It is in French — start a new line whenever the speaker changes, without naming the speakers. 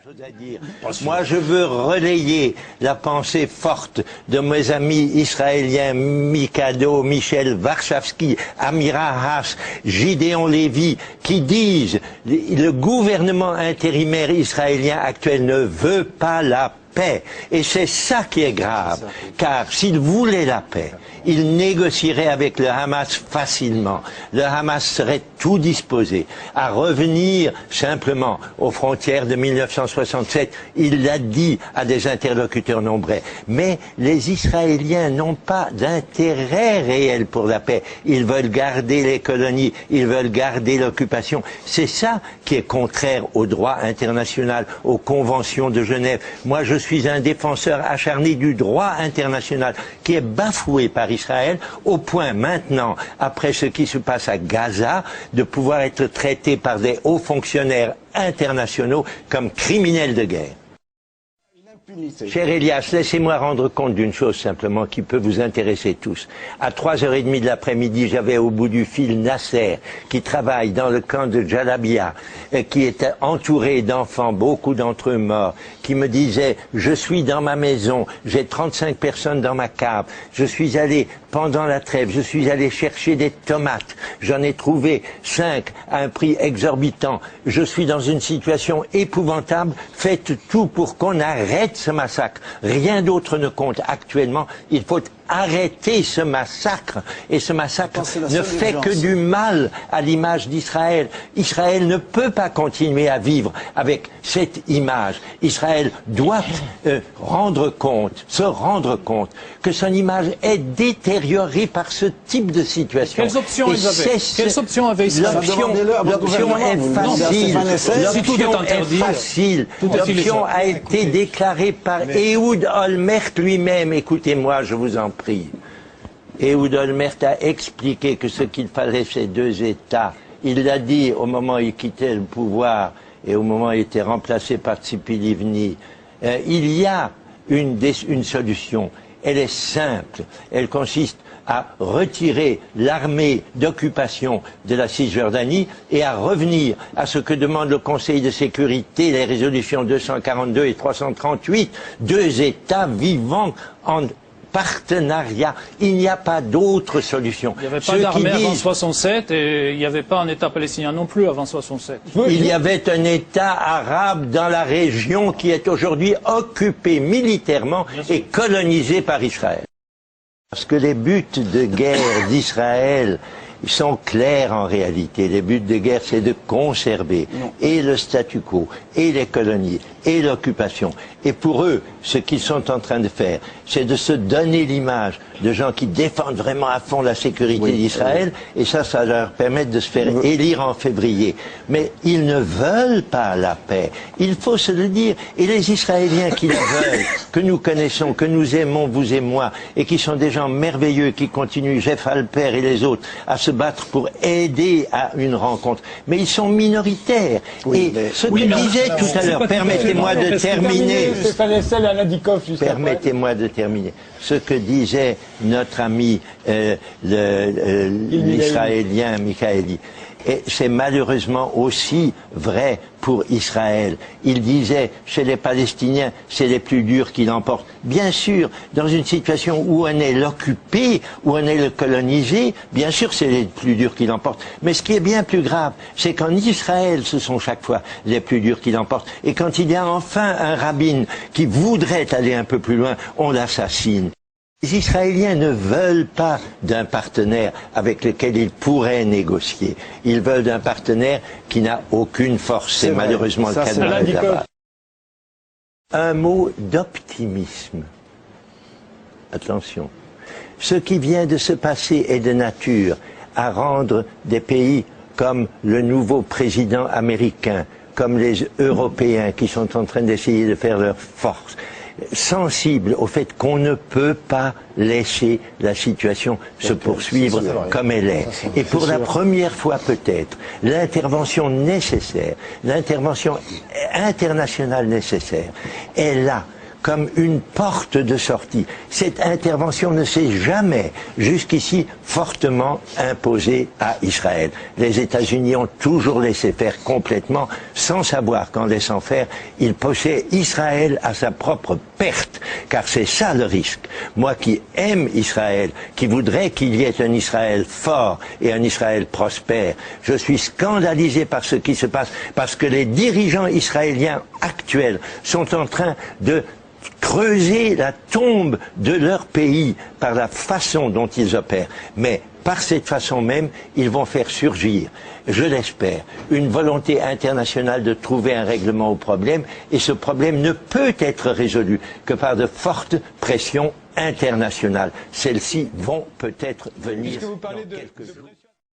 Chose à dire. Moi, je veux relayer la pensée forte de mes amis israéliens Mikado, Michel Warshawski, Amira Haas, Gideon Lévy, qui disent le gouvernement intérimaire israélien actuel ne veut pas la paix. Et c'est ça qui est grave, car s'il voulait la paix, il négocierait avec le Hamas facilement. Le Hamas serait tout disposé à revenir simplement aux frontières de 1967. Il l'a dit à des interlocuteurs nombreux. Mais les Israéliens n'ont pas d'intérêt réel pour la paix. Ils veulent garder les colonies, ils veulent garder l'occupation. C'est ça qui est contraire au droit international, aux conventions de Genève. Moi, je suis un défenseur acharné du droit international qui est bafoué par Israël, au point maintenant, après ce qui se passe à Gaza, de pouvoir être traité par des hauts fonctionnaires internationaux comme criminels de guerre. Cher Elias, laissez-moi rendre compte d'une chose simplement qui peut vous intéresser tous. À 3h30 de l'après-midi, j'avais au bout du fil Nasser, qui travaille dans le camp de Jalabia, qui était entouré d'enfants, beaucoup d'entre eux morts, qui me disait, je suis dans ma maison, j'ai 35 personnes dans ma cave, je suis allé, pendant la trêve, je suis allé chercher des tomates, j'en ai trouvé 5 à un prix exorbitant, je suis dans une situation épouvantable, faites tout pour qu'on arrête ce massacre. Rien d'autre ne compte actuellement. Il faut arrêter ce massacre. Et ce massacre ne fait que du mal à l'image d'Israël. Israël ne peut pas continuer à vivre avec cette image. Israël doit se rendre compte que son image est détériorée par ce type de situation.
Quelles options ils avaient? Quelles options avait Israël?
L'option est facile. L'option est facile. L'option a été déclarée par Ehud Olmert lui-même. Écoutez-moi, je vous en prie. Ehud Olmert a expliqué que ce qu'il fallait, c'est 2 États. Il l'a dit au moment où il quittait le pouvoir et au moment où il était remplacé par Tzipi Livni. Il y a une solution. Elle est simple. Elle consiste à retirer l'armée d'occupation de la Cisjordanie et à revenir à ce que demande le Conseil de sécurité, les résolutions 242 et 338, 2 États vivant en partenariat. Il n'y a pas d'autre solution.
Il n'y avait pas d'armée avant 67 et il n'y avait pas un État palestinien non plus avant 67.
Il y avait un État arabe dans la région qui est aujourd'hui occupé militairement et colonisé par Israël. Parce que les buts de guerre d'Israël sont clairs en réalité. Les buts de guerre, c'est de conserver et le statu quo, et les colonies, et l'occupation. Et pour eux, ce qu'ils sont en train de faire, c'est de se donner l'image de gens qui défendent vraiment à fond la sécurité d'Israël, et ça leur permet de se faire élire en février. Mais ils ne veulent pas la paix. Il faut se le dire. Et les Israéliens qui la veulent, que nous connaissons, que nous aimons, vous et moi, et qui sont des gens merveilleux, qui continuent, Jeff Alper et les autres, à se battre pour aider à une rencontre. Mais ils sont minoritaires. Et ce que disait tout à l'heure, permettez-moi de terminer. Permettez-moi de terminer. Ce que disait notre ami l'Israélien Michaeli, et c'est malheureusement aussi vrai pour Israël. Il disait, chez les Palestiniens, c'est les plus durs qui l'emportent. Bien sûr, dans une situation où on est l'occupé, où on est le colonisé, bien sûr c'est les plus durs qui l'emportent. Mais ce qui est bien plus grave, c'est qu'en Israël, ce sont chaque fois les plus durs qui l'emportent. Et quand il y a enfin un rabbin qui voudrait aller un peu plus loin, on l'assassine. Les Israéliens ne veulent pas d'un partenaire avec lequel ils pourraient négocier. Ils veulent d'un partenaire qui n'a aucune force. C'est malheureusement le cas de là-bas. Un mot d'optimisme. Attention. Ce qui vient de se passer est de nature à rendre des pays comme le nouveau président américain, comme les Européens qui sont en train d'essayer de faire leur force, sensible au fait qu'on ne peut pas laisser la situation se poursuivre comme elle est. Et pour la première fois peut-être, l'intervention nécessaire, l'intervention internationale nécessaire est là. comme une porte de sortie. Cette intervention ne s'est jamais, jusqu'ici, fortement imposée à Israël. Les États-Unis ont toujours laissé faire complètement, sans savoir qu'en laissant faire, ils poussaient Israël à sa propre perte, car c'est ça le risque. Moi qui aime Israël, qui voudrais qu'il y ait un Israël fort et un Israël prospère, je suis scandalisé par ce qui se passe, parce que les dirigeants israéliens actuels sont en train de creuser la tombe de leur pays par la façon dont ils opèrent. Mais par cette façon même, ils vont faire surgir, je l'espère, une volonté internationale de trouver un règlement au problème, et ce problème ne peut être résolu que par de fortes pressions internationales. Celles-ci vont peut-être venir dans quelques jours.